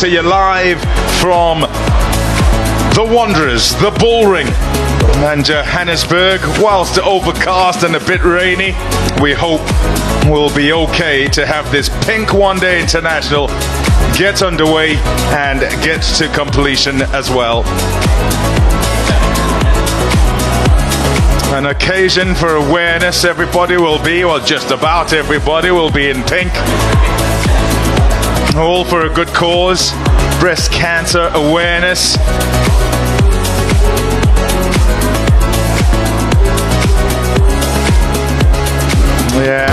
to you live from the Wanderers, the Bullring, and Johannesburg. Whilst overcast and a bit rainy, we hope we'll be okay to have this Pink One Day International get underway and get to completion as well. An occasion for awareness. Everybody will be, well, just about everybody will be in pink. All for a good cause. Breast cancer awareness. Yeah.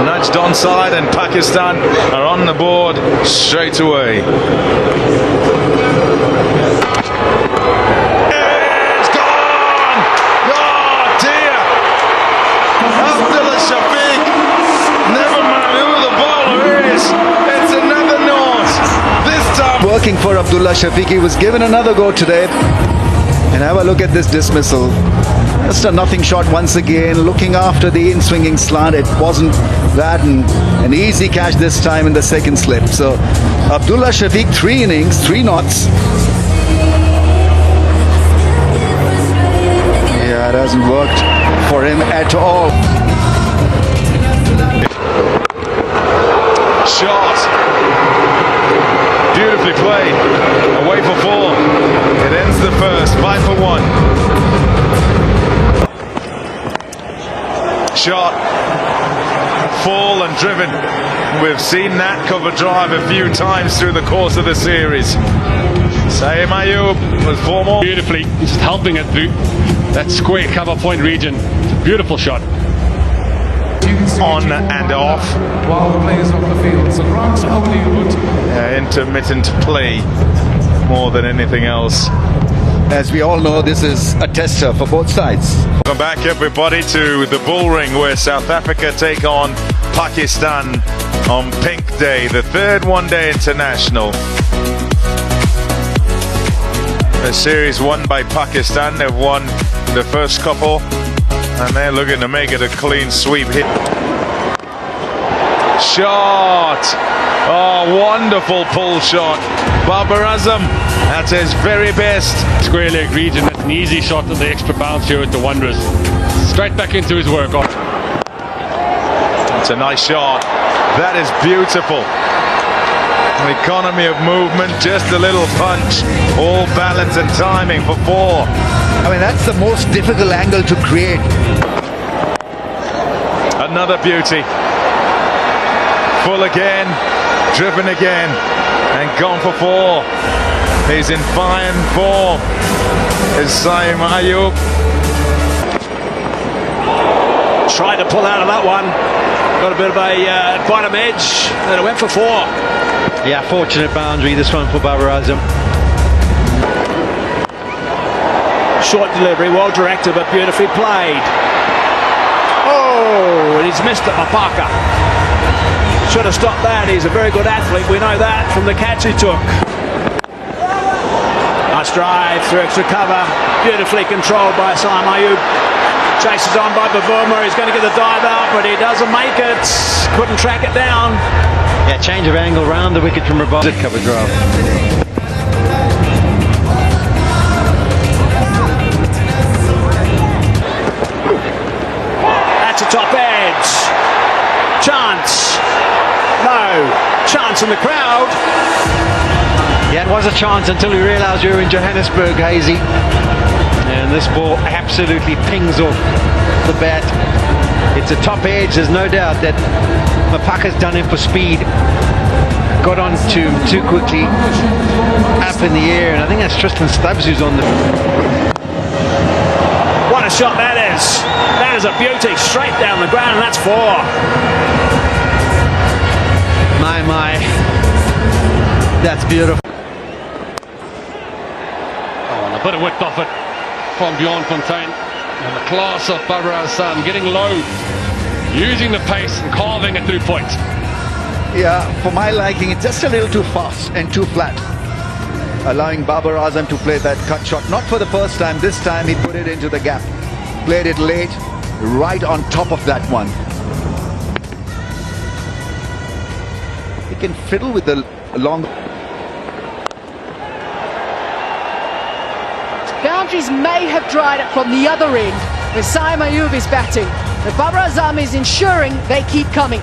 Nudged onside, and Pakistan are on the board straight away. It's gone! Oh dear! Abdullah Shafiq. Never mind who the bowler is. It's another naught. This time working for Abdullah Shafiq. He was given another go today. And have a look at this dismissal. Just a nothing shot once again, looking after the in-swinging slant. It wasn't that, and an easy catch this time in the second slip. So Abdullah Shafiq, 3 innings, 3 knots. Yeah, it hasn't worked for him at all. Shot. Beautifully played. Away for 4. It ends the first. 5 for 1. Shot, full and driven. We've seen that cover drive a few times through the course of the series. Saeem Ayub with 4 more. Beautifully, just helping it through that square cover point region. It's a beautiful shot. On and off. While the players off the field, so Grant Hollywood. Intermittent play more than anything else. As we all know, this is a tester for both sides. Welcome back, everybody, to the Bullring, where South Africa take on Pakistan on Pink Day, the 3rd one-day international. The series won by Pakistan. They've won the first couple, and they're looking to make it a clean sweep hit. Shot! Oh, wonderful pull shot. Babar Azam at his very best. Square leg region, that's an easy shot of the extra bounce here with the Wanderers. Straight back into his work. It's a nice shot. That is beautiful. An economy of movement, just a little punch. All balance and timing for 4. I mean, that's the most difficult angle to create. Another beauty. Full again, driven again, and gone for 4. He's in fine form. Is Saeem Ayub. Tried to pull out of that one. Got a bit of a bottom edge, and it went for 4. Yeah, fortunate boundary, this one for Babar Azam. Short delivery, well directed, but beautifully played. Oh, and he's missed it, Mapaka. Should have stopped that. He's a very good athlete. We know that from the catch he took. Nice drive through extra cover. Beautifully controlled by Saeem Ayub. Chases on by Bavuma. He's going to get the dive out, but he doesn't make it. Couldn't track it down. Yeah, change of angle round the wicket from Rabah. Cover drive. That's a top edge. Chance. No. Chance in the crowd. Yeah, it was a chance until we realised we were in Johannesburg, Hazy. And this ball absolutely pings off the bat. It's a top edge, there's no doubt that Mapaka's done him for speed. Got on to him too quickly, up in the air, and I think that's Tristan Stubbs who's on the... What a shot that is. That is a beauty, straight down the ground, and that's 4. My, that's beautiful. Oh, and a bit of width off it from Bjorn Fontaine. And the class of Babar Azam getting low, using the pace and carving it through point. Yeah, for my liking, it's just a little too fast and too flat. Allowing Babar Azam to play that cut shot. Not for the first time. This time he put it into the gap. Played it late, right on top of that one. He can fiddle with the long. Boundaries may have dried up from the other end where Saim Ayub is batting, but Babar Azam is ensuring they keep coming.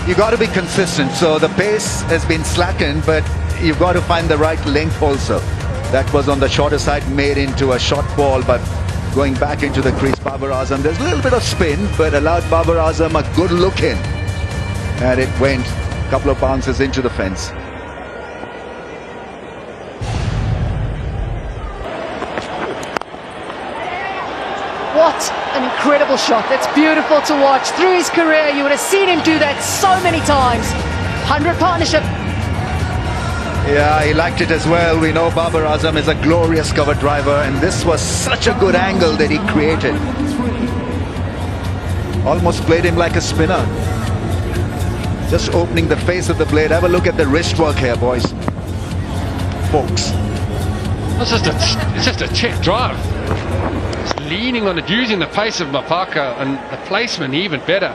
You got to be consistent. So the pace has been slackened, but you've got to find the right length also. That was on the shorter side, made into a short ball, but going back into the crease, Babar Azam. There's a little bit of spin, but allowed Babar Azam a good look in. And it went a couple of bounces into the fence. What an incredible shot. That's beautiful to watch. Through his career, you would have seen him do that so many times. 100 partnership. Yeah, he liked it as well. We know Babar Azam is a glorious cover driver, and this was such a good angle that he created. Almost played him like a spinner. Just opening the face of the blade. Have a look at the wrist work here, boys. Folks. It's just a check drive. It's leaning on it, using the pace of Mapaka, and the placement even better.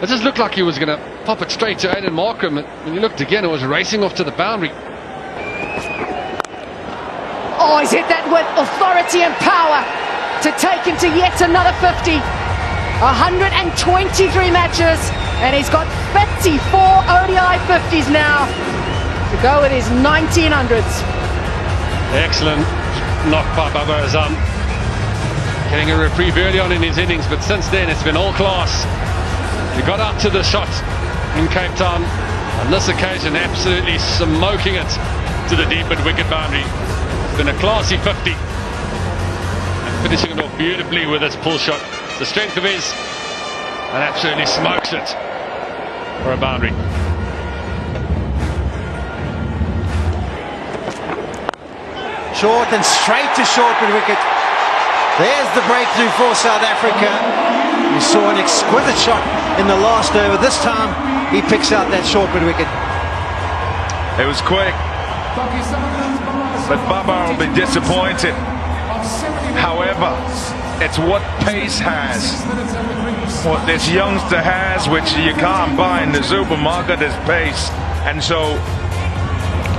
It just looked like he was going to pop it straight to Aiden Markham. When you looked again, it was racing off to the boundary. Oh, he's hit that with authority and power to take him to yet another 50. 123 matches, and he's got 54 ODI 50s now to go with his 1900s. Excellent knock by Babar Azam. Getting a reprieve early on in his innings, but since then it's been all class. He got up to the shot in Cape Town. On this occasion, absolutely smoking it to the deep mid-wicket boundary. It's been a classy 50. And finishing it off beautifully with his pull shot. The strength of his, and absolutely smokes it for a boundary. Short and straight to short mid-wicket. There's the breakthrough for South Africa. We saw an exquisite shot in the last over. This time he picks out that short mid-wicket. It was quick, but Babar will be disappointed. However, it's what pace has. What this youngster has, which you can't buy in the supermarket, is pace. And so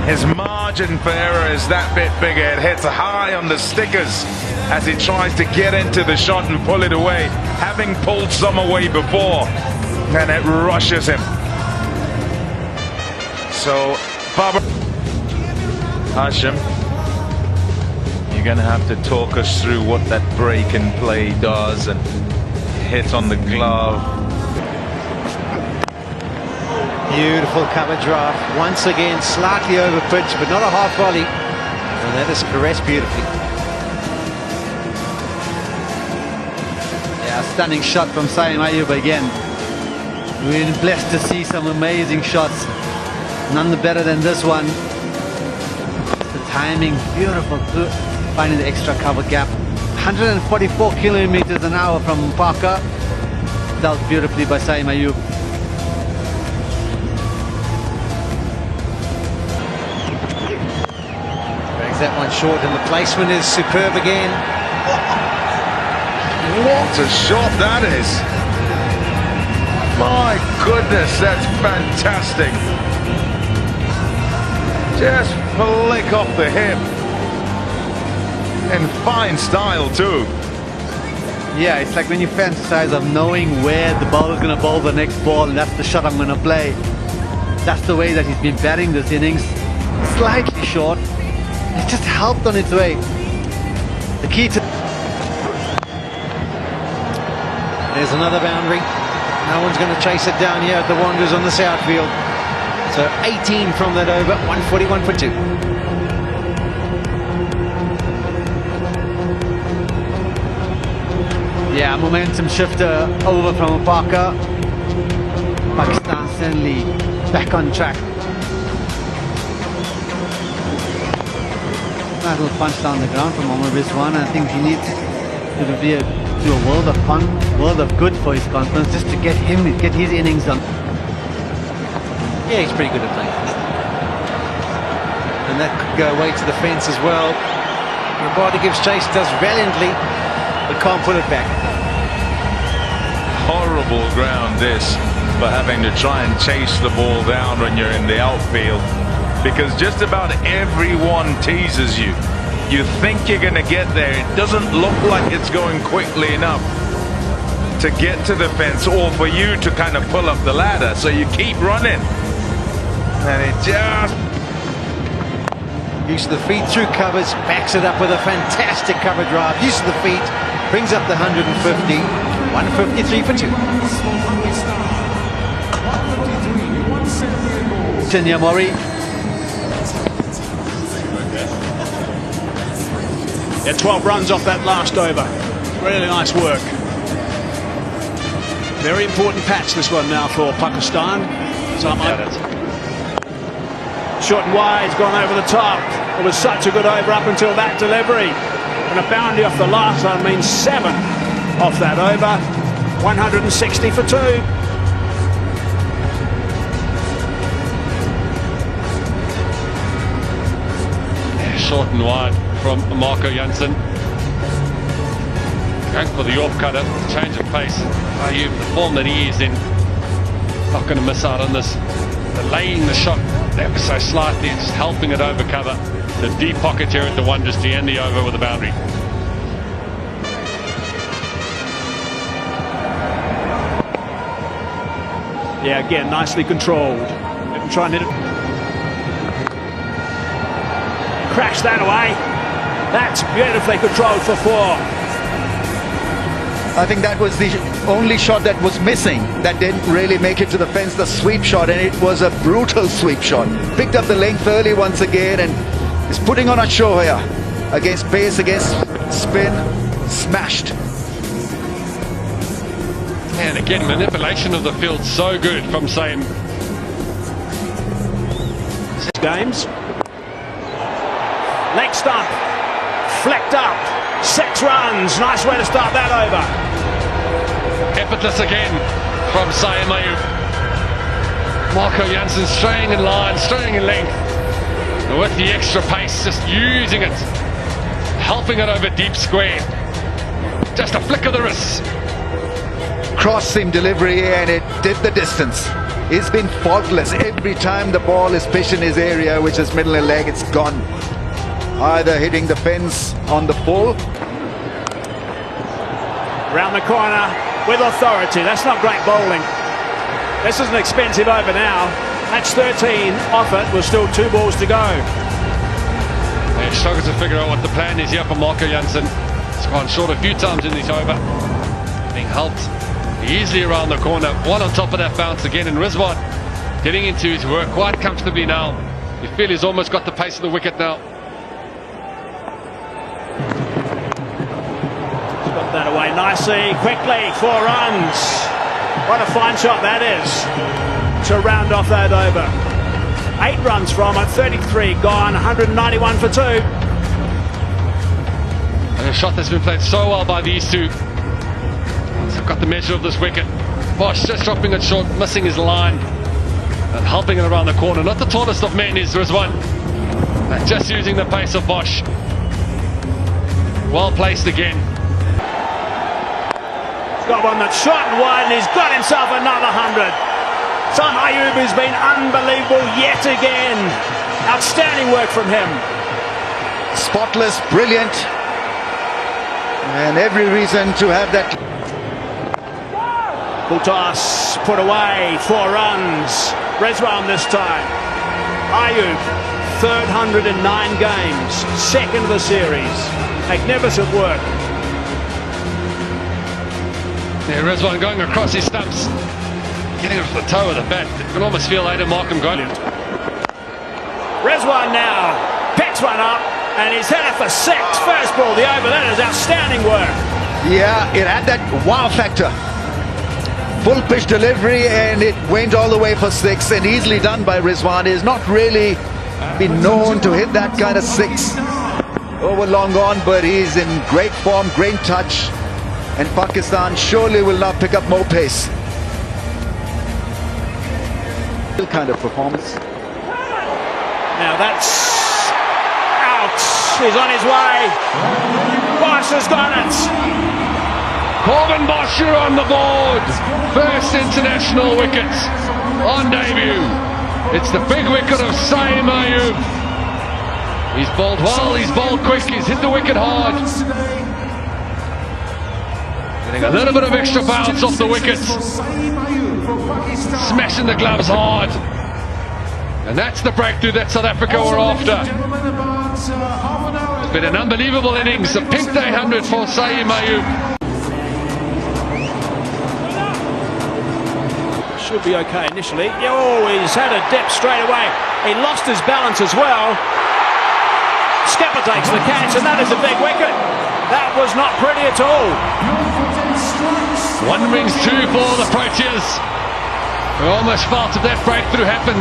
his margin for error is that bit bigger. It hits high on the stickers as he tries to get into the shot and pull it away, having pulled some away before, and it rushes him. So Babar, Hashim, you're going to have to talk us through what that break and play does and hit on the glove. Beautiful cover draft. Once again, slightly over pitch, but not a half volley. And that is caressed beautifully. Yeah, stunning shot from Saim Ayub again. We've been blessed to see some amazing shots. None better than this one. The timing, beautiful. Finding the extra cover gap. 144 kilometers an hour from Parker. Dealt beautifully by Saim Ayub. Drags that one short, and the placement is superb again. What a shot that is! My goodness, that's fantastic. Just flick off the hip. In fine style too. Yeah, it's like when you fantasize of knowing where the bowler's going to bowl the next ball, and that's the shot I'm going to play. That's the way that he's been batting this innings. Slightly short. It's just helped on its way. The key to... There's another boundary. No one's going to chase it down here at the Wanderers on this outfield. So 18 from that over, 141 for 2. Yeah, momentum shifter over from Parker. Pakistan suddenly back on track. Nice little punch down the ground from Omar Rizwan. I think he needs to be do a world of fun, world of good for his confidence, just to get his innings done. Yeah, he's pretty good at playing. And that could go away to the fence as well. Rabada gives chase, does valiantly, but can't put it back. Horrible ground this. for having to try and chase the ball down when you're in the outfield, because just about everyone teases you. You think you're going to get there. It doesn't look like it's going quickly enough to get to the fence or for you to kind of pull up the ladder. So you keep running. And it just... Use of the feet through covers, backs it up with a fantastic cover drive. Use of the feet, brings up the 150. 153 for 2. Tinyamori. Yeah, 12 runs off that last over. Really nice work. Very important patch this one now for Pakistan. Short and wide's gone over the top. It was such a good over up until that delivery. And a boundary off the last one means 7 off that over. 160 for 2. Short and wide from Marco Jansen. Going for the off cutter, change of pace. Ayub, the form that he is in, not going to miss out on this. Delaying the shot ever so slightly, just helping it over cover. The deep pocket here at the Wanderers to end the over with a boundary. Yeah, again, nicely controlled. Didn't try and hit it. Crash that away. That's beautifully controlled for 4. I think that was the only shot that was missing, that didn't really make it to the fence, the sweep shot, and it was a brutal sweep shot. Picked up the length early once again and is putting on a show here. Against pace, against spin, smashed. And again, manipulation of the field so good from Same. Games. Leg stump. Flecked up. 6 runs. Nice way to start that over. Effortless again from Saim Ayub. Marco Jansen straying in line, straying in length. And with the extra pace, just using it. Helping it over deep square. Just a flick of the wrist. Cross seam delivery and it did the distance. He's been faultless. Every time the ball is pitched in his area, which is middle and leg, it's gone. Either hitting the fence on the full. Round the corner with authority. That's not great bowling. This is an expensive over now. Match 13 off it with still 2 balls to go. They struggle to figure out what the plan is here for Marco Jansen. He's gone short a few times in this over. Being helped easily around the corner. One on top of that bounce again, and Rizwan getting into his work quite comfortably now. You feel he's almost got the pace of the wicket now. Got that away nicely, quickly, 4 runs. What a fine shot that is to round off that over. 8 runs from it, 33 gone, 191 for 2. And a shot that's been played so well by these two. They've got the measure of this wicket. Bosch just dropping it short, missing his line and helping it around the corner. Not the tallest of men is Rizwan. And just using the pace of Bosch. Well placed again. Got one that's shot and wide, and he's got himself another 100. Saim Ayub has been unbelievable yet again. Outstanding work from him. Spotless, brilliant, and every reason to have that. Full toss, put away, 4 runs. Rizwan this time. Ayub, 3rd 100 in 9 games, 2nd of the series. Magnificent work. Yeah, Rizwan going across his stumps, getting it off the toe of the bat. You can almost feel Aidan Markham going. Rizwan now picks one up and he's hit it for 6. First ball, the over. That is outstanding work. Yeah, it had that wow factor. Full pitch delivery and it went all the way for 6, and easily done by Rizwan. He's not really been known to hit that kind of 6 over long on, but he's in great form, great touch, and Pakistan surely will not pick up more pace. Kind of performance. Now that's out. He's on his way. Bosch has got it. Corbin Bosher on the board. First international wickets on debut. It's the big wicket of Saeem Ayub. He's bowled well, he's bowled quick, he's hit the wicket hard. Getting a little bit of extra bounce off the wickets. Smashing the gloves hard. And that's the breakthrough that South Africa were after. It's been an unbelievable innings. A pink day 100 for Saeem Ayub. Should be okay initially. Oh, he's had a dip straight away. He lost his balance as well. Skipper takes the catch, and that is a big wicket. That was not pretty at all. One rings two for the Proteas. We almost felt if that breakthrough happened,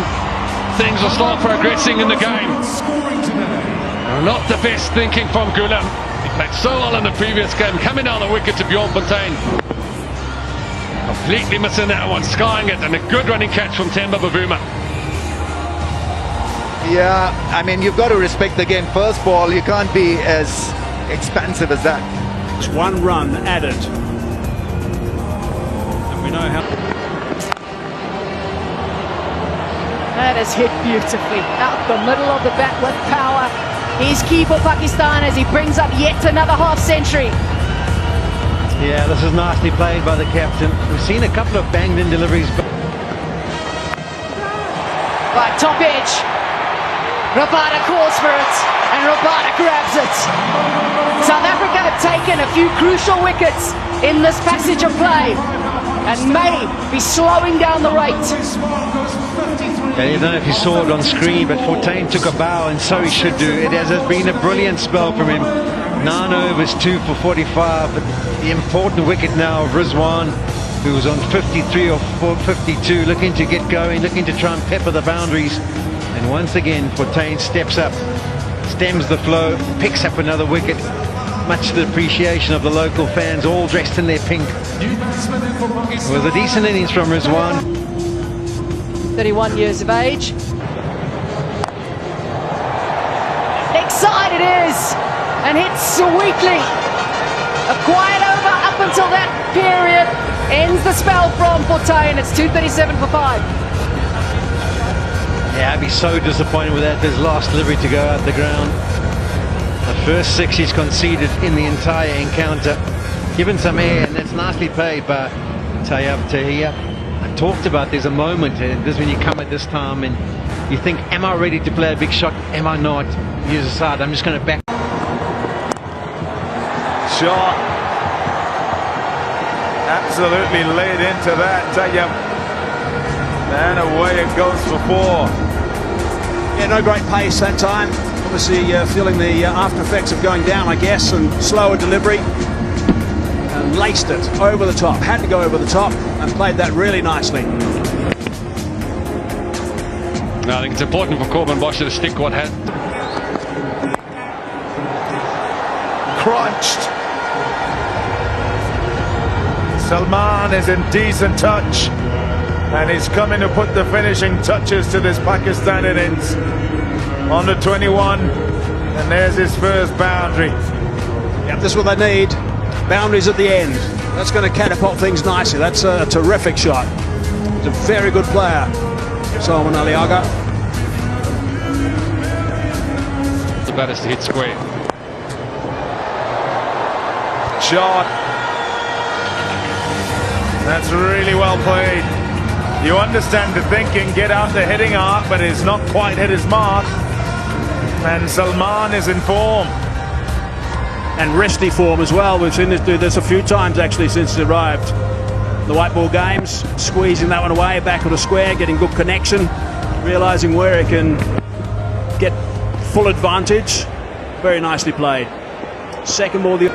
things will start progressing in the game. Not the best thinking from Gulam. He played so well in the previous game, coming down the wicket to Bjorn Fontaine. Completely missing that one, skying it, and a good running catch from Temba Bavuma. Yeah, I mean, you've got to respect the game. First ball, you can't be as expansive as that. It's 1 run added. And we know how... That is hit beautifully. Out the middle of the bat with power. He's key for Pakistan as he brings up yet another half century. Yeah, this is nicely played by the captain. We've seen a couple of banged-in deliveries. Right, top edge. Rabada calls for it, and Rabada grabs it. South Africa have taken a few crucial wickets in this passage of play, and may be slowing down the rate. I don't know if you saw it on screen, but Fontaine took a bow, and so he should do. It has been a brilliant spell from him. 9 overs, 2 for 45, but the important wicket now of Rizwan, who was on 53 or 52, looking to get going, looking to try and pepper the boundaries. And once again, Fontaine steps up, stems the flow, picks up another wicket, much to the appreciation of the local fans, all dressed in their pink. It was a decent innings from Rizwan. 31 years of age. Excited is, and hits sweetly. A quiet over up until that period. Ends the spell from Fontaine. It's 2:37 for 5. Yeah, I'd be so disappointed with that. His last delivery to go out the ground. The first 6 he's conceded in the entire encounter. Given some air, and that's nicely played by Tayyab Tahir. I talked about there's a moment, this is when you come at this time and you think, am I ready to play a big shot? Am I not? You decide, I'm just going to back. Shot. Absolutely laid into that, Tayyab. And away it goes for 4. Yeah, no great pace that time. Obviously feeling the after effects of going down, I guess, and slower delivery. And laced it over the top. Had to go over the top and played that really nicely. I think it's important for Corbin Bosher to stick what had. Crunched. Salman is in decent touch. And he's coming to put the finishing touches to this Pakistan innings. On the 21, and there's his first boundary. Yep, this is what they need. Boundaries at the end. That's going to catapult things nicely. That's a terrific shot. He's a very good player, Salman Ali Agha. The batters to hit square. Shot. That's really well played. You understand the thinking, get out the hitting arc, but it's not quite hit his mark. And Salman is in form. And resty form as well. We've seen this do this a few times actually since he arrived. The white ball games, squeezing that one away, back of the square, getting good connection, realising where he can get full advantage. Very nicely played. Second ball, the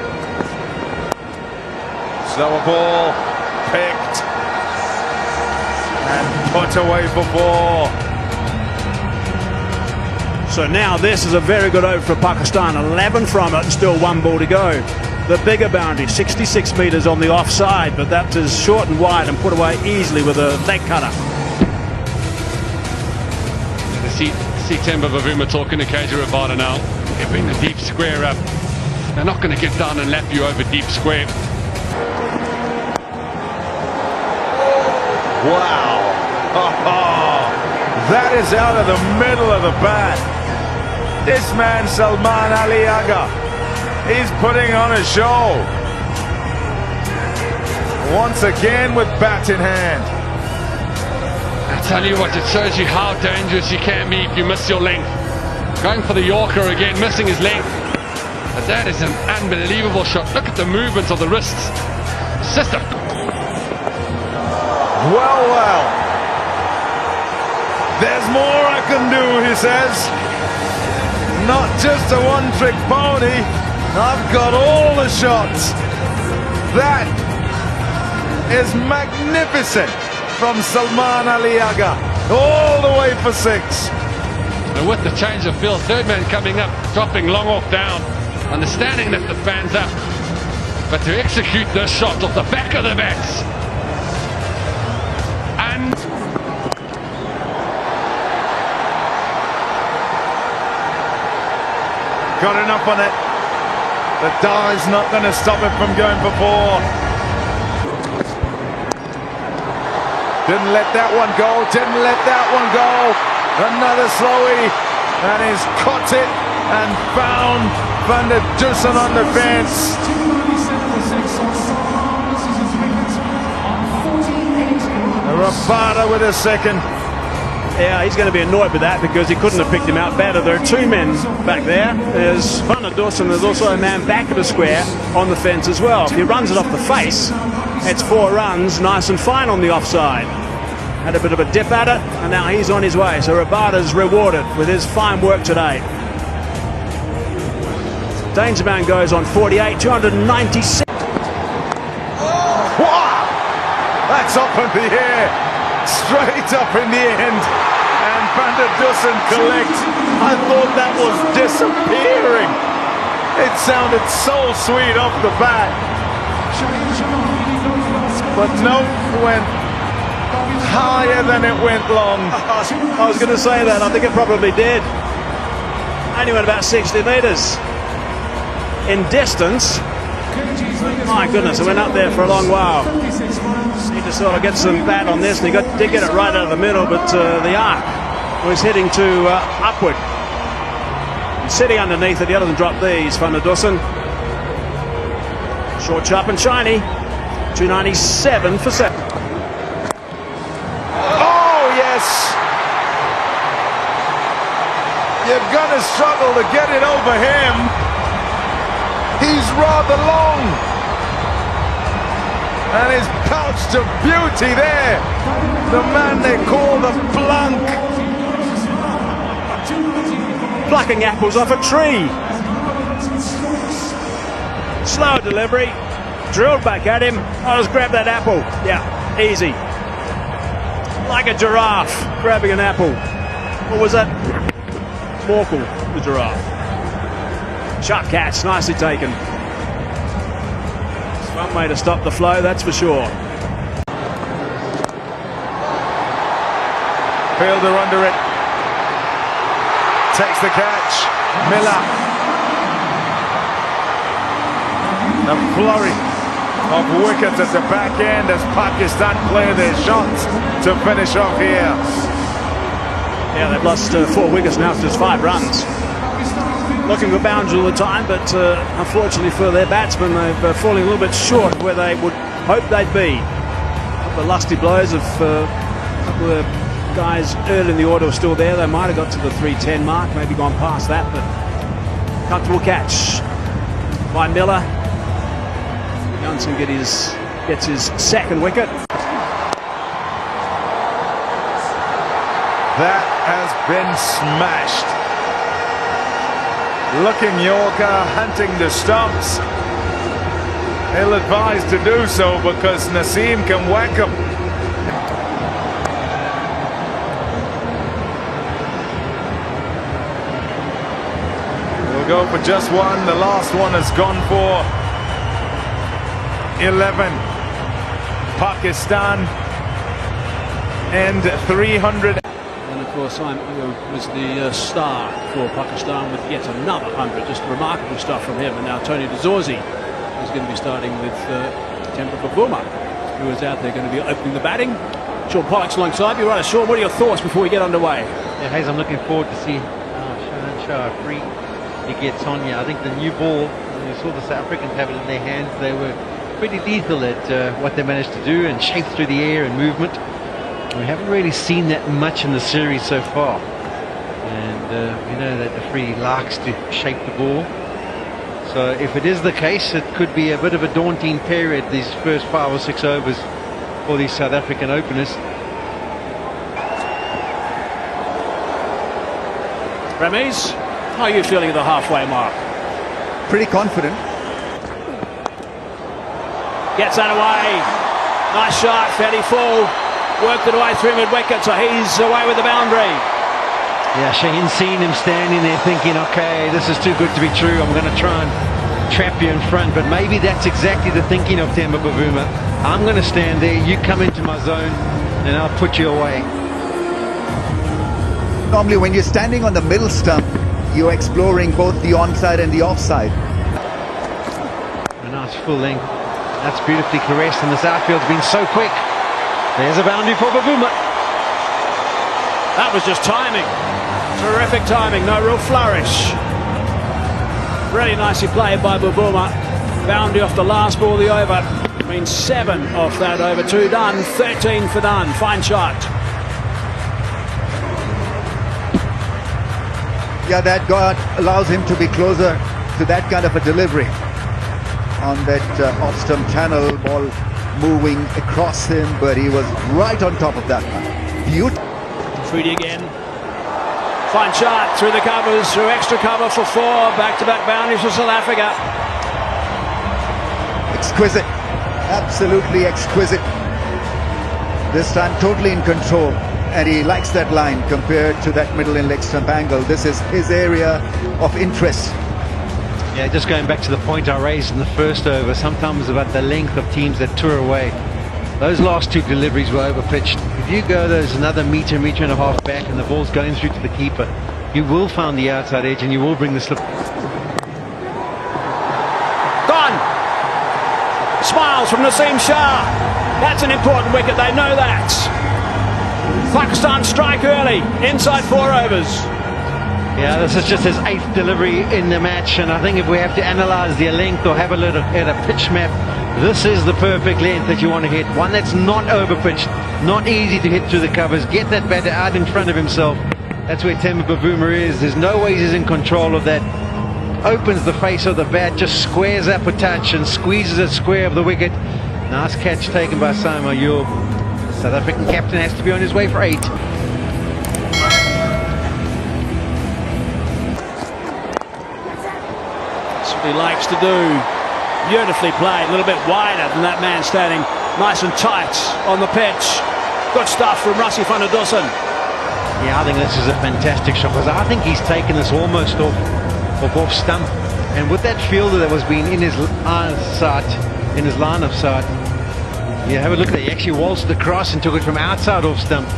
Slower ball, picked. And put away for 4. So now this is a very good over for Pakistan. 11 from it and still 1 ball to go. The bigger boundary, 66 metres on the offside, but that is short and wide and put away easily with a leg cutter. See Temba Bavuma talking to KJ Rabada now. They bring the deep square up. They're not going to get down and lap you over deep square. Wow. That is out of the middle of the bat. This man, Salman Ali Agha, he's putting on a show. Once again with bat in hand. I tell you what, it shows you how dangerous you can be if you miss your length. Going for the Yorker again, missing his length. But that is an unbelievable shot. Look at the movements of the wrists. Sister. Well. There's more I can do, he says. Not just a one-trick pony. I've got all the shots. That is magnificent from Salman Ali Agha. All the way for 6. And with the change of field, third man coming up, dropping long off down, understanding that the fan's up. But to execute this shot off the back of the bats. And got enough on it. The die's not going to stop it from going for 4. Didn't let that one go. Didn't let that one go. Another slowie. And he's caught it and found Van der Dussen on the fence. Rabada with a second. Yeah, he's going to be annoyed with that because he couldn't have picked him out better. There are 2 men back there. There's Van der Dussen, there's also a man back of the square on the fence as well. If he runs it off the face, it's 4 runs, nice and fine on the offside. Had a bit of a dip at it, and now he's on his way. So Rabada's rewarded with his fine work today. Dangerman goes on 48, 296. Wow! That's up in the air. Straight up in the end. And Van der Dussen collects. I thought that was disappearing. It sounded so sweet off the bat. But no, went higher than it went long. I was going to say that. I think it probably did. Only went about 60 metres. In distance, my goodness, it went up there for a long while. Need to sort of get some bat on this, and he did get it right out of the middle, but the arc was heading to upward. Sitting underneath it, he doesn't drop these, Van der Dussen. Short, sharp and shiny. 297 for 7. Oh, yes! You're gonna struggle to get it over him. He's rather long. And his pouch to beauty there. The man they call the Blanc. Plucking apples off a tree. Slow delivery. Drilled back at him. Oh, just grab that apple. Yeah, easy. Like a giraffe grabbing an apple. What was that? Morkel, the giraffe. Sharp catch, nicely taken. It's one way to stop the flow, that's for sure. Fielder under it. Takes the catch. Miller. A flurry of wickets at the back end as Pakistan play their shots to finish off here. Yeah, they've lost 4 wickets now after just 5 runs. Looking for boundaries all the time, but unfortunately for their batsmen, they've falling a little bit short where they would hope they'd be. A couple of lusty blows of a couple of guys early in the order were still there. They might have got to the 310 mark, maybe gone past that, but comfortable catch by Miller. Johnson gets his second wicket. That has been smashed. Looking Yorker, hunting the stumps. Ill-advised to do so because Naseem can whack him. We'll go for just one. The last one has gone for 11. Pakistan and 300. And of course, was the star for Pakistan with yet another 100. Just remarkable stuff from him. And now Tony DeZorzi is going to be starting with Temper for Buma, who is out there going to be opening the batting. Sean Pollock's alongside you. Right, Sean, what are your thoughts before we get underway? Yeah, Hayes, I'm looking forward to see Shannon Shah free. He gets on here. I think the new ball, you saw the South Africans have it in their hands. They were pretty lethal at what they managed to do and shape through the air and movement. We haven't really seen that much in the series so far. And we know that Afridi likes to shape the ball. So if it is the case, it could be a bit of a daunting period, these first 5 or 6 overs for these South African openers. Ramiz, how are you feeling at the halfway mark? Pretty confident. Gets that away. Nice shot, fairly full. Worked it away through mid-wicket, so he's away with the boundary. Yeah, Shaheen seen him standing there thinking, okay, this is too good to be true. I'm going to try and trap you in front. But maybe that's exactly the thinking of Temba Bavuma. I'm going to stand there, you come into my zone, and I'll put you away. Normally when you're standing on the middle stump, you're exploring both the onside and the offside. A nice full length. That's beautifully caressed, and this outfield's been so quick. There's a boundary for Bavuma. That was just timing. Terrific timing, no real flourish. Really nicely played by Bavuma. Boundary off the last ball of the over. Means 7 off that over. 2 done, 13 for none. Fine shot. Yeah, that guard allows him to be closer to that kind of a delivery. On that off-stump channel, ball moving across him, but he was right on top of that one. Beautiful. Treaty again. Fine shot through the covers, through extra cover for 4. Back-to-back boundaries for South Africa. Exquisite. Absolutely exquisite. This time totally in control. And he likes that line compared to that middle and leg stump angle. This is his area of interest. Yeah, just going back to the point I raised in the first over, sometimes about the length of teams that tour away. Those last 2 deliveries were overpitched. If you go there's another metre and a half back and the ball's going through to the keeper, you will find the outside edge and you will bring the slip. Gone! Smiles from Naseem Shah. That's an important wicket, they know that. Pakistan strike early, inside 4 overs. Yeah, this is just his 8th delivery in the match, and I think if we have to analyse their length or have a look at a pitch map, this is the perfect length that you want to hit. One that's not overpitched, not easy to hit through the covers, get that batter out in front of himself. That's where Temba Bavuma is. There's no way he's in control of that. Opens the face of the bat, just squares up a touch and squeezes it square of the wicket. Nice catch taken by Saima Ayub. South African captain has to be on his way for 8. That's what he likes to do. Beautifully played, a little bit wider than that man standing nice and tight on the pitch. Good stuff from Rassie van der Dussen. Yeah, I think this is a fantastic shot because I think he's taken this almost off stump. And with that fielder that was being in his line of sight, yeah, have a look at that. He actually waltzed across and took it from outside off stump.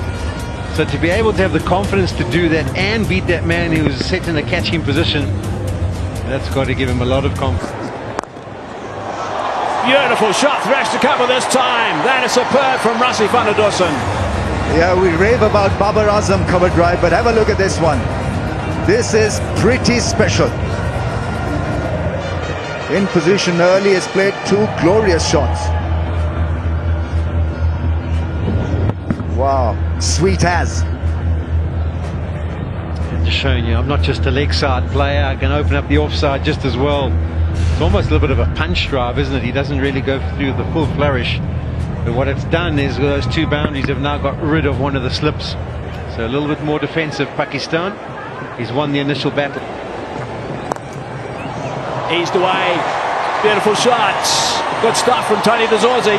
So to be able to have the confidence to do that and beat that man who was set in a catching position, that's got to give him a lot of confidence. Beautiful shot, thrashed to cover this time. That is superb from Rassie van der Dussen. Yeah, we rave about Babar Azam cover drive, but have a look at this one. This is pretty special. In position early, has played 2 glorious shots. Wow, sweet as. Just showing you, I'm not just a leg side player. I can open up the offside just as well. It's almost a little bit of a punch drive, isn't it? He doesn't really go through the full flourish. But what it's done is those 2 boundaries have now got rid of one of the slips. So a little bit more defensive Pakistan. He's won the initial battle. Eased away. Beautiful shots. Good stuff from Tony de Zorzi.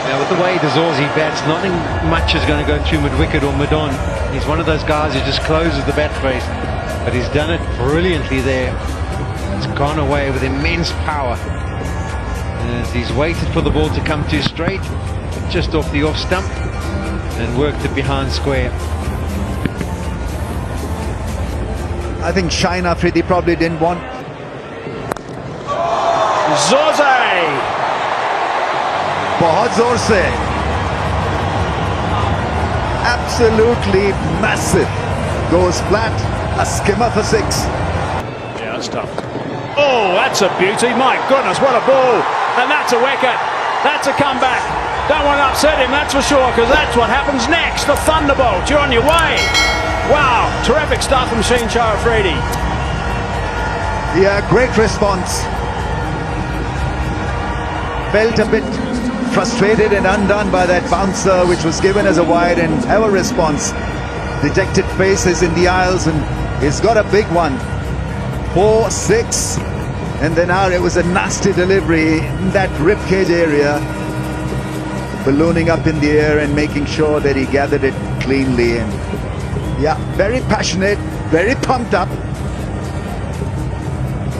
Now with the way de Zorzi bats, nothing much is going to go through mid-wicket or mid-on. He's one of those guys who just closes the bat face. But he's done it brilliantly there. It's gone away with immense power. As he's waited for the ball to come too straight, just off the off stump, and worked it behind square. I think Shaheen Afridi probably didn't want. Zorzi! बहुत जोर से absolutely massive. Goes flat, a skimmer for 6. Yeah, that's tough. Oh, that's a beauty. My goodness, what a ball. And that's a wicket. That's a comeback. Don't want to upset him, that's for sure, because that's what happens next. The Thunderbolt, you're on your way. Wow, terrific stuff from Shane Charafredi. Yeah, great response. Felt a bit frustrated and undone by that bouncer, which was given as a wide, and have a response. Dejected faces in the aisles, and he's got a big one. 4, 6, and then out it was a nasty delivery in that ribcage area, ballooning up in the air and making sure that he gathered it cleanly. And yeah, very passionate, very pumped up.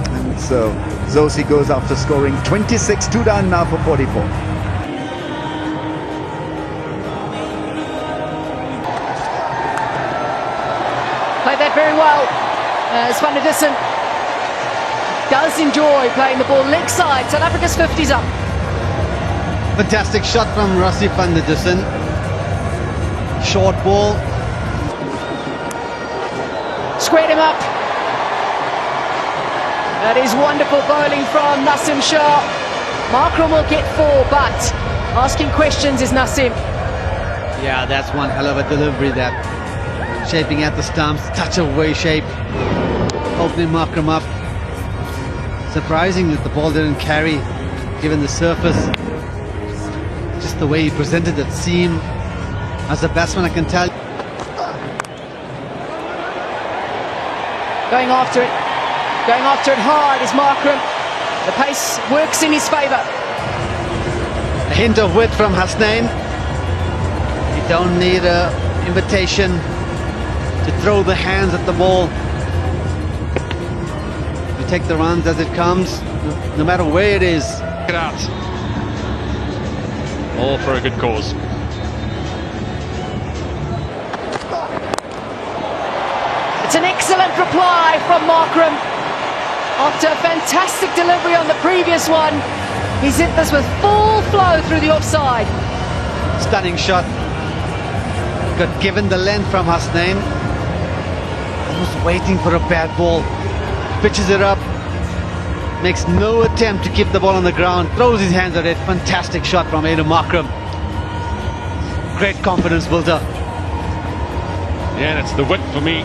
And so Zosi goes after scoring 26, 2 down now for 44. Played that very well. As Van der Dussen does enjoy playing the ball leg side. South Africa's 50's up. Fantastic shot from Rassie van der Dussen. Short ball. Squared him up. That is wonderful bowling from Nasim Shah. Markram will get 4, but asking questions is Nasim. Yeah, that's one hell of a delivery, that shaping at the stumps, touch of way shape, opening Markram up. Surprising that the ball didn't carry given the surface. Just the way he presented that seam. As a batsman, I can tell. Going after it. Going after it hard is Markram. The pace works in his favour. A hint of width from Hasnain. You don't need an invitation to throw the hands at the ball. You take the runs as it comes, no matter where it is. Get out. All for a good cause. It's an excellent reply from Markram. After a fantastic delivery on the previous one, he's hit this with full flow through the offside. Stunning shot. Got given the length from Hasnain. Almost waiting for a bad ball. Pitches it up. Makes no attempt to keep the ball on the ground. Throws his hands at it. Fantastic shot from Aiden Markram. Great confidence builder. Yeah, and it's the width for me.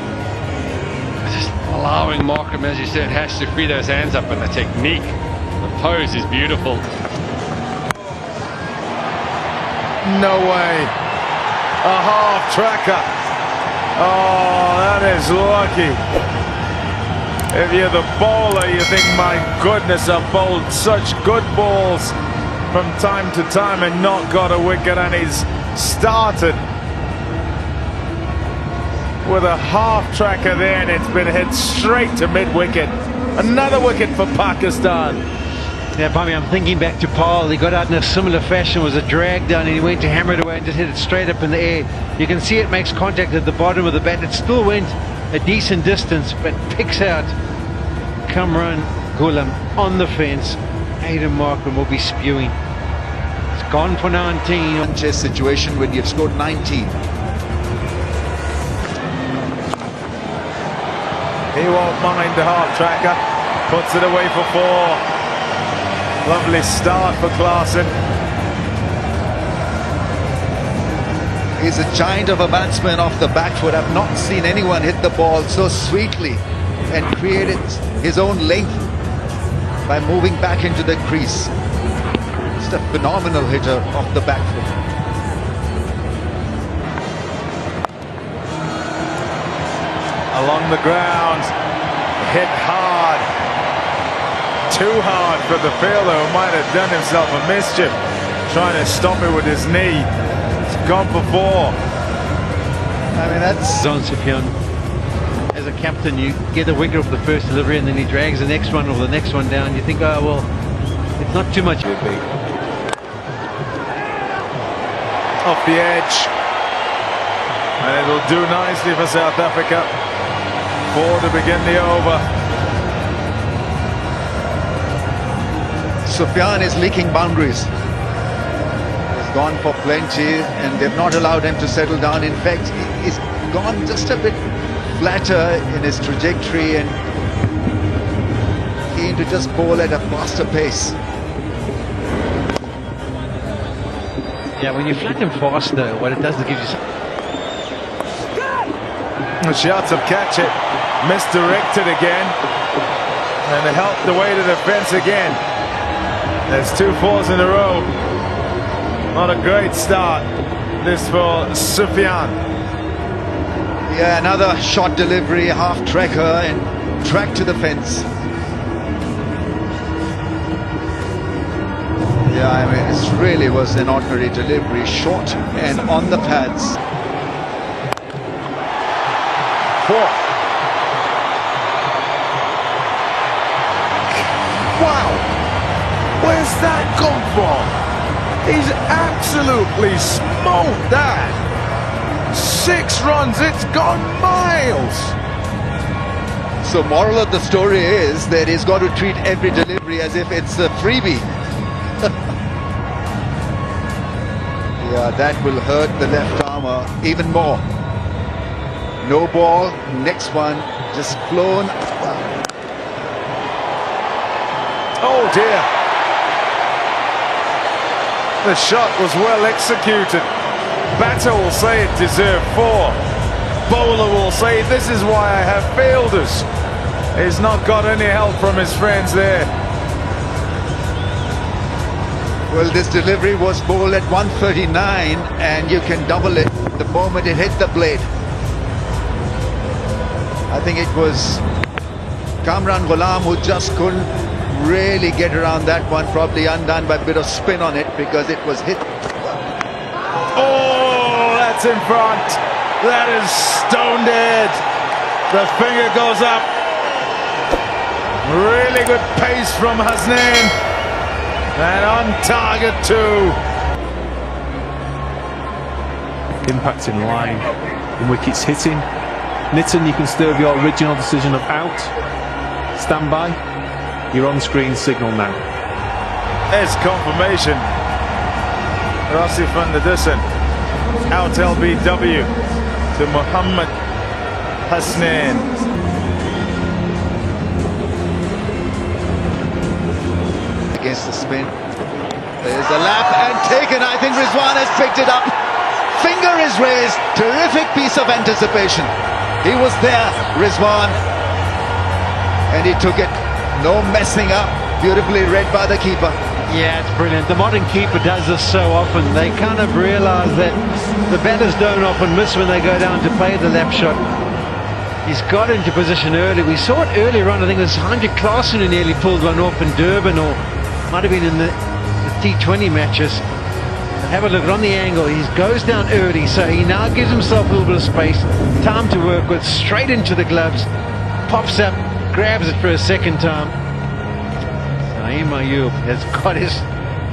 Just allowing Markram, as you said, has to free those hands up, and the technique, the pose is beautiful. No way. A half tracker. Oh, that is lucky. If you're the bowler, you think, my goodness, I've bowled such good balls from time to time and not got a wicket, and he's started with a half tracker there, and it's been hit straight to mid-wicket. Another wicket for Pakistan. Yeah, Bobby, I'm thinking back to Paul. He got out in a similar fashion, was a drag down, and he went to hammer it away and just hit it straight up in the air. You can see it makes contact at the bottom of the bat. It still went a decent distance, but picks out Kamran Ghulam on the fence. Aiden Markram will be spewing. It's gone for 19. Chess situation when you've scored 19. He won't mind the half tracker. Puts it away for 4. Lovely start for Klaasen. He's a giant of a batsman off the back foot. I've not seen anyone hit the ball so sweetly and created his own length by moving back into the crease. Just a phenomenal hitter off the back foot. Along the ground, hit hard. Too hard for the fielder, who might have done himself a mischief trying to stop it with his knee. It's gone for 4. I mean, that's... Zon Sufyan. As a captain, you get a wicket off the first delivery and then he drags the next one or the next one down. You think, oh, well, it's not too much. Off the edge. And it'll do nicely for South Africa. 4 to begin the over. Sufyan is leaking boundaries. There's gone for plenty, and they've not allowed him to settle down. In fact, he's gone just a bit flatter in his trajectory and keen to just bowl at a faster pace. Yeah, when you flatten fast though, what it does is it gives you The shots of catch it, misdirected again, and they helped the way to the fence again. There's 2 fours in a row. Not a great start, this for Sufyan. Yeah, another shot delivery, half tracker and track to the fence. Yeah, I mean, it really was an ordinary delivery, short and on the pads. 4. Wow! Where's that come from? He's absolutely smoked that. 6 runs, it's gone miles. So moral of the story is that he's got to treat every delivery as if it's a freebie. Yeah, that will hurt the left armour even more. No ball, next one, just flown. Oh dear. The shot was well executed. Batter will say it deserved 4. Bowler will say this is why I have fielders. He's not got any help from his friends there. Well, this delivery was bowled at 139 and you can double it the moment it hit the blade. I think it was Kamran Ghulam who just couldn't really get around that one, probably undone by a bit of spin on it because it was hit. Oh, that's in front. That is stone dead. The finger goes up. Really good pace from Hasnain. And on target too. Impact in line, and wickets hitting. Nitton, you can still have your original decision of out. Stand by. Your on-screen signal now. There's confirmation. Rossi van der Dussen. Out LBW to Mohammad Hasnain. Against the spin. There's a lap and taken. I think Rizwan has picked it up. Finger is raised. Terrific piece of anticipation. He was there, Rizwan. And he took it. No messing up. Beautifully read by the keeper. Yeah, it's brilliant. The modern keeper does this so often. They kind of realise that the batters don't often miss when they go down to play the lap shot. He's got into position early. We saw it earlier on. I think it was Heinrich Klaasen who nearly pulled one off in Durban, or might have been in the T20 matches. Have a look on the angle. He goes down early, so he now gives himself a little bit of space, time to work with, straight into the gloves, pops up, grabs it for a second time. Naeem Ayub has got his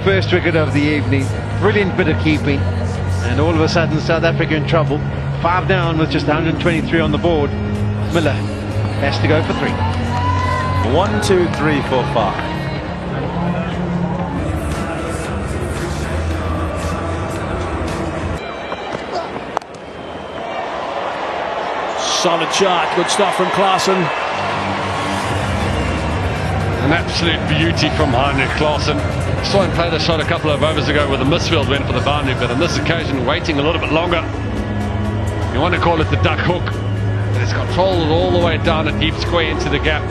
first wicket of the evening. Brilliant bit of keeping, and all of a sudden South Africa in trouble. 5 down with just 123 on the board. Miller has to go for 3. 1, 2, 3, 4, 5. Solid shot, good stuff from Klaasen. An absolute beauty from Heinrich Klaasen. Saw him play the shot a couple of overs ago with the misfield, went for the boundary, but on this occasion waiting a little bit longer. You want to call it the duck hook, but it's controlled all the way down a deep square into the gap.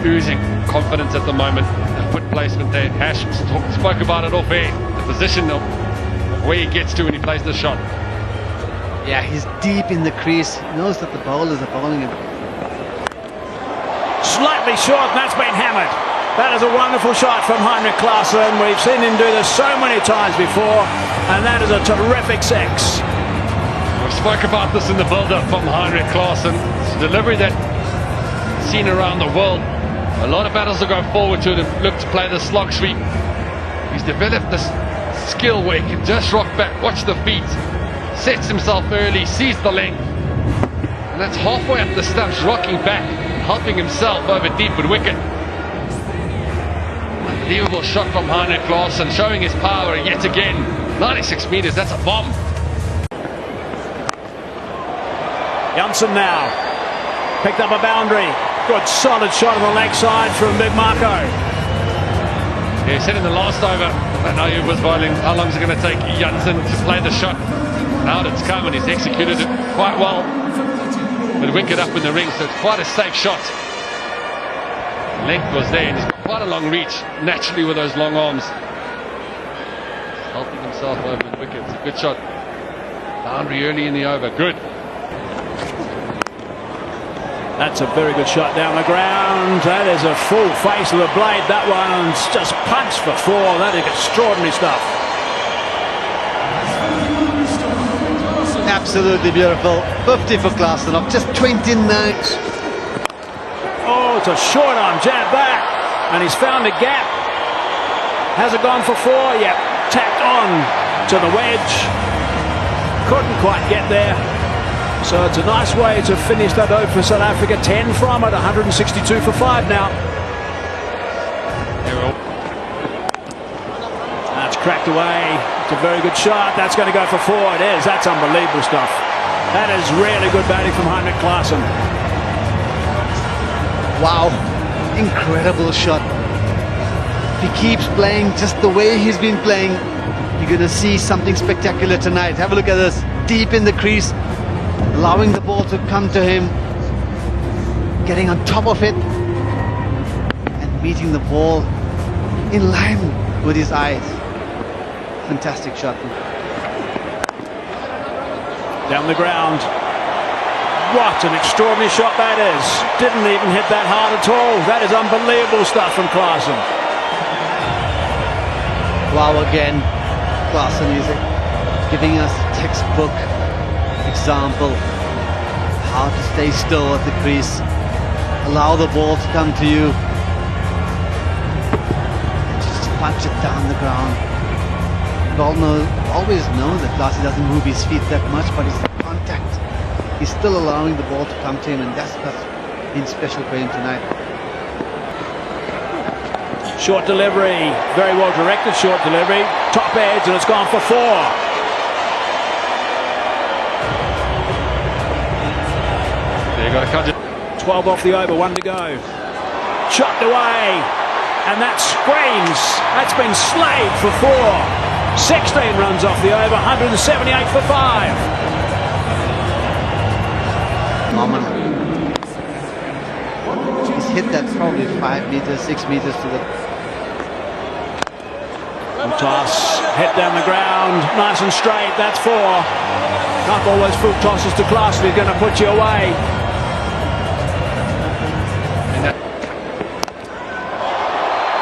Oozing confidence at the moment. The foot placement there. Hash spoke about it off air. The position of where he gets to when he plays the shot. Yeah, he's deep in the crease. He knows that the bowlers are bowling him. Slightly short, and that's been hammered. That is a wonderful shot from Heinrich Klaasen. We've seen him do this so many times before, and that is a terrific 6. We spoke about this in the build-up from Heinrich Klaasen. It's a delivery that seen around the world. A lot of batters will go forward to it and look to play the slog sweep. He's developed this skill where he can just rock back, watch the feet, sets himself early, sees the length, and that's halfway up the stumps, rocking back, helping himself over deep with wicket. Unbelievable shot from Heinrich Klaasen, showing his power yet again. 96 meters, that's a bomb. Janssen now picked up a boundary. Good solid shot on the leg side from Big Marco. Yeah, he said in the last over, I know he was bowling, how long is it going to take Janssen to play the shot? Now it's come and he's executed it quite well. But wicket up in the ring, so it's quite a safe shot. Length was there, and he's got quite a long reach, naturally with those long arms. Helping himself over the wicket. It's a good shot. Boundary early in the over, good. That's a very good shot down the ground. That is a full face of the blade, that one, and it's just punched for four. That is extraordinary stuff. Absolutely beautiful. 50 for Klaasen off just 29. Oh, it's a short arm jab back, and he's found a gap. Has it gone for four? Yep, tapped on to the wedge. Couldn't quite get there. So it's a nice way to finish that over for South Africa. 10 from it, 162 for 5 now. That's cracked away. It's a very good shot. That's going to go for 4. It is. That's unbelievable stuff. That is really good batting from Heinrich Klaasen. Wow, incredible shot. If he keeps playing just the way he's been playing, you're going to see something spectacular tonight. Have a look at this. Deep in the crease, allowing the ball to come to him, getting on top of it, and meeting the ball in line with his eyes. Fantastic shot. Down the ground. What an extraordinary shot that is. Didn't even hit that hard at all. That is unbelievable stuff from Klaasen. Wow, again, Klaasen is giving us a textbook example how to stay still at the crease, allow the ball to come to you, and just punch it down the ground. We always know that Klaasen doesn't move his feet that much, but it's the contact. He's still allowing the ball to come to him, and that's what's been special for him tonight. Short delivery, very well directed short delivery, top edge, and it's gone for 4. There you got to cut it. 12 off the over, 1 to go. Chucked away, and that screams. That's been slayed for 4. 16 runs off the over, 178 for 5. He's hit that probably 5 meters, 6 meters to the... Toss, hit down the ground, nice and straight, that's 4. Can't always full tosses to Klaasen, he's going to put you away.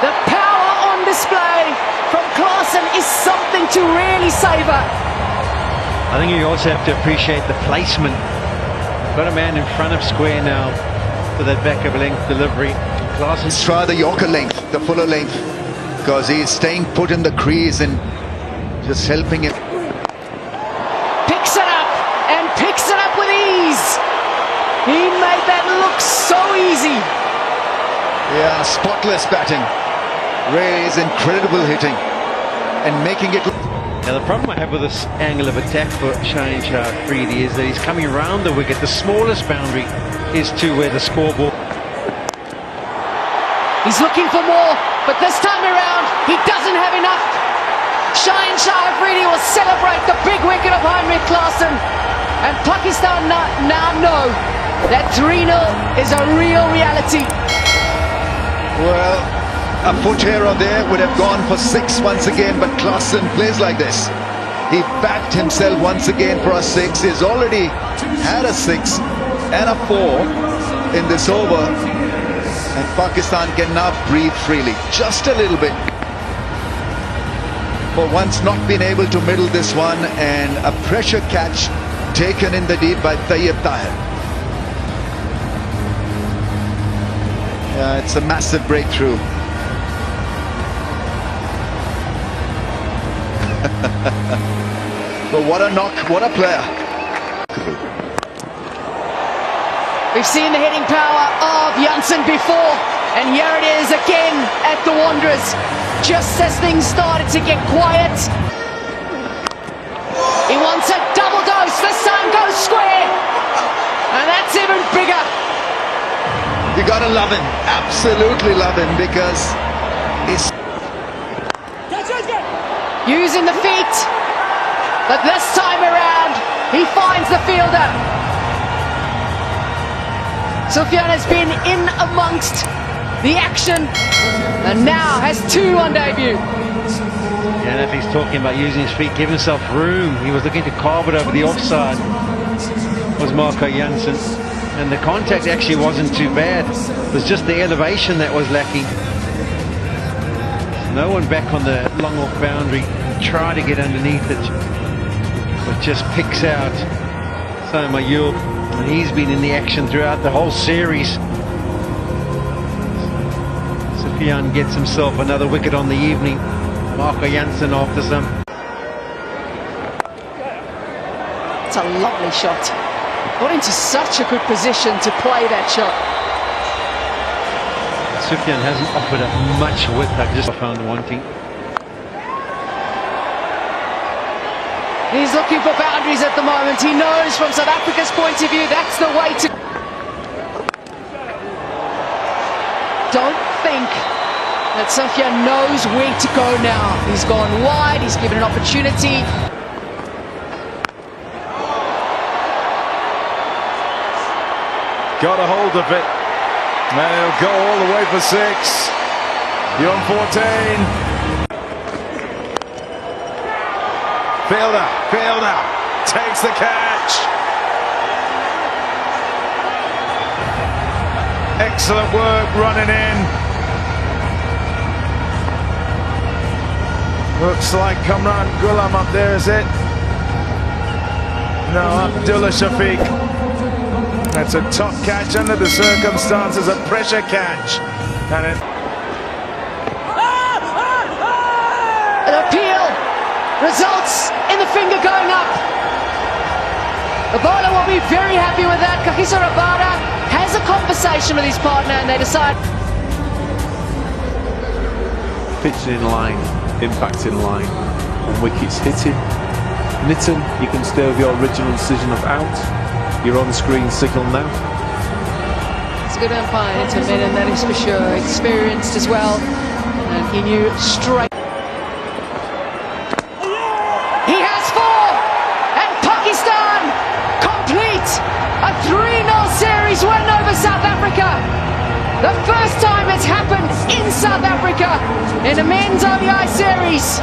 The power on display from Klaasen is something to really savour. I think you also have to appreciate the placement. Got a man in front of square now for that back of length delivery. Let's try the Yorker length, the fuller length, because he's staying put in the crease and just helping him. Picks it up and picks it up with ease. He made that look so easy. Yeah, spotless batting. Really is incredible hitting and making it. Now the problem I have with this angle of attack for Shaheen Shah Afridi is that he's coming around the wicket. The smallest boundary is to where the scoreboard. He's looking for more, but this time around, he doesn't have enough. Shaheen Shah Afridi will celebrate the big wicket of Heinrich Klaasen. And Pakistan now know that 3-0 is a real reality. Well, a foot here or there would have gone for 6 once again, but Klaasen plays like this. He backed himself once again for a 6. He's already had a 6 and a 4 in this over. And Pakistan can now breathe freely, just a little bit. For once not been able to middle this one, and a pressure catch taken in the deep by Tayyib Tahir. Yeah, it's a massive breakthrough. But what a knock, what a player. We've seen the hitting power of Janssen before, And here it is again at the Wanderers, just as things started to get quiet. He wants a double dose, this time goes square. And that's even bigger. You gotta love him, absolutely love him, because he's Using the feet, but this time around, he finds the fielder. Sufyan has been in amongst the action and now has 2 on debut. Yeah, and if he's talking about using his feet, give himself room. He was looking to carve it over the offside, was Marco Jansen. And the contact actually wasn't too bad. It was just the elevation that was lacking. No one back on the long off boundary. Try to get underneath it, but just picks out Soma Yul. And he's been in the action throughout the whole series. Sufyan gets himself another wicket on the evening. Marco Jansen after some. It's a lovely shot. Got into such a good position to play that shot. Sufyan hasn't offered up much width. I just found wanting. He's looking for boundaries at the moment. He knows from South Africa's point of view that's the way to... Don't think that Sufyan knows where to go now. He's gone wide, he's given an opportunity. Got a hold of it. And he'll go all the way for 6. You're on 14. Fielder takes the catch. Excellent work running in. Looks like Kamran Ghulam up there, is it? No, Abdullah Shafiq. That's a top catch under the circumstances, a pressure catch. And it... An appeal results in the finger going up. Rabada will be very happy with that. Kagiso Rabada has a conversation with his partner and they decide. Pitching in line, impact in line, and wickets hitting. Nitin, you can stay with your original decision of out. Your on-screen signal now. It's a good umpire, Nitin Menon, that is for sure. Experienced as well, and he knew straight. He has 4, and Pakistan complete a 3-0 series win over South Africa. The first time it's happened in South Africa in a men's ODI series.